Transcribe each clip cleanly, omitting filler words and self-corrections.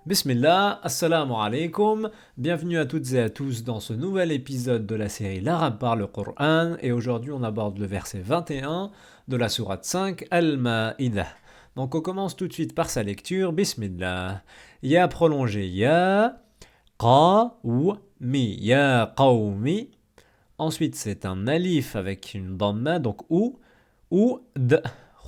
Bismillah, assalamu alaikum, bienvenue à toutes et à tous dans ce nouvel épisode de la série L'Arabe par le Coran et aujourd'hui on aborde le verset 21 de la sourate 5 Al-Ma'idah. Donc on commence tout de suite par sa lecture, Bismillah. Ya prolongé, ya, qa ou mi, ya qawmi. Ensuite c'est un alif avec une dhamma, donc ou d,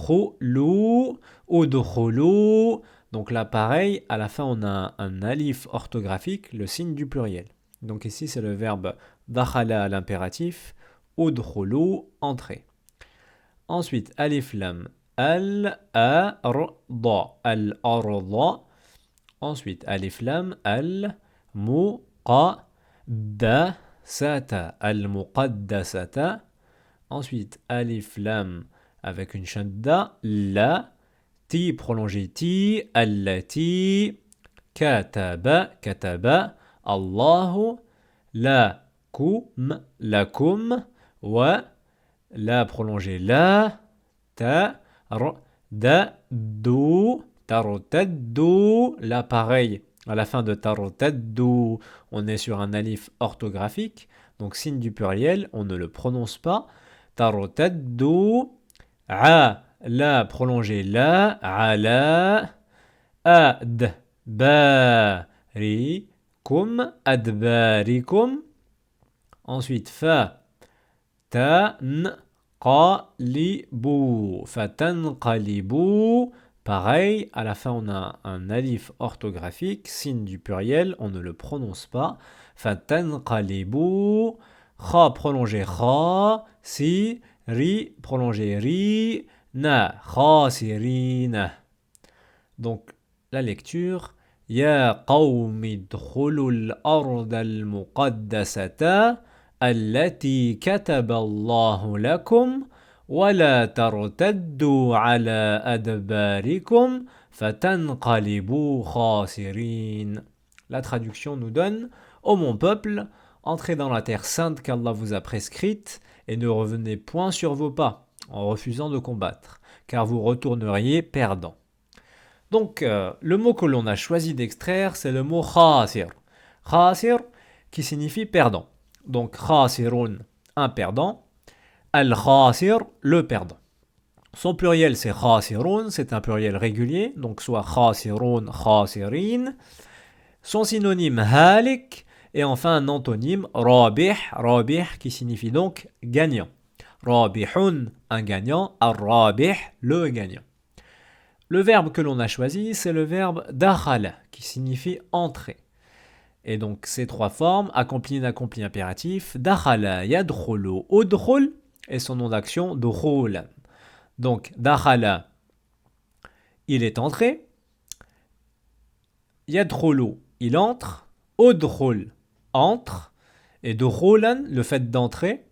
khulu, udkhulu. Donc là, pareil, à la fin, on a un alif orthographique, le signe du pluriel. Donc ici, c'est le verbe dakhala à l'impératif, udkhulu, entrer. Ensuite, alif lam, al-arda, al-arda. Ensuite, alif lam, al-muqaddasata, al-muqaddasata. Ensuite, alif lam avec une shadda, la. Ti prolongé ti, allati, kataba, Allahu, lakum, wa, la prolongé la, tartaddu, là pareil, à la fin de tartaddu, on est sur un alif orthographique, donc signe du pluriel, on ne le prononce pas, tartaddu, la prolongé la, ala, adbarikum. Ensuite, fatanqalibu. Pareil, à la fin on a un alif orthographique, signe du pluriel, on ne le prononce pas. Fatanqalibu. Kha prolongé kha, si, ri prolongé ri, na, khasirina. Donc, la lecture. Ya qawmi dkhulul arda al-muqaddasata allati kataballahu lakum wa la tartaddu ala adbarikum fatanqalibu khasirin. La traduction nous donne: Ô mon peuple, entrez dans la terre sainte qu'Allah vous a prescrite et ne revenez point sur vos pas en refusant de combattre, car vous retourneriez perdant. Donc, le mot que l'on a choisi d'extraire, c'est le mot khasir. Khasir, qui signifie perdant. Donc, khasirun, un perdant. Al-khasir, le perdant. Son pluriel, c'est khasirun, c'est un pluriel régulier, donc soit khasirun, khasirin. Son synonyme, halik, et enfin un antonyme, rabih, qui signifie donc gagnant. Rabihun, un gagnant, ar-rabih, le gagnant. Le verbe que l'on a choisi, c'est le verbe dakhala, qui signifie entrer. Et donc ces trois formes, accompli, inaccompli, impératif, dakhala, yadkhulu, udkhul, et son nom d'action, dukhul. Donc dakhala, il est entré, yadkhulu, il entre, udkhul, entre, et dukhulan, le fait d'entrer,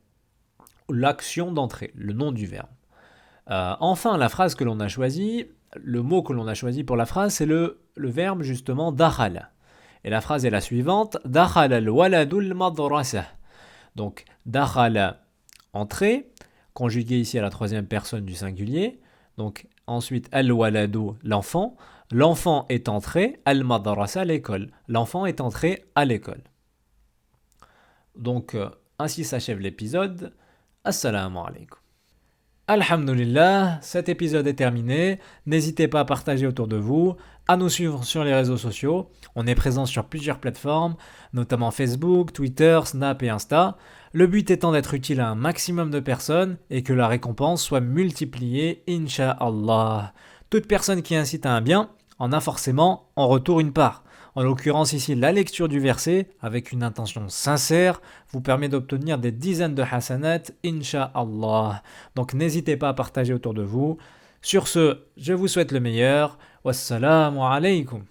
l'action d'entrer, le nom du verbe. Enfin, la phrase que l'on a choisie, le mot que l'on a choisi pour la phrase, c'est le verbe justement dakhala. Et la phrase est la suivante: dakhala al-waladul madrasa. Donc, dakhala, entrer, conjugué ici à la troisième personne du singulier. Donc, ensuite, al-waladu, l'enfant. L'enfant est entré, al-madrasa, l'école. L'enfant est entré à l'école. Donc, ainsi s'achève l'épisode. Assalamu alaikum. Alhamdulillah, cet épisode est terminé. N'hésitez pas à partager autour de vous, à nous suivre sur les réseaux sociaux. On est présent sur plusieurs plateformes, notamment Facebook, Twitter, Snap et Insta. Le but étant d'être utile à un maximum de personnes et que la récompense soit multipliée, Inch'Allah. Toute personne qui incite à un bien en a forcément en retour une part. En l'occurrence ici, la lecture du verset, avec une intention sincère, vous permet d'obtenir des dizaines de hasanat, Inch'Allah. Donc n'hésitez pas à partager autour de vous. Sur ce, je vous souhaite le meilleur. Wassalamu alaikum.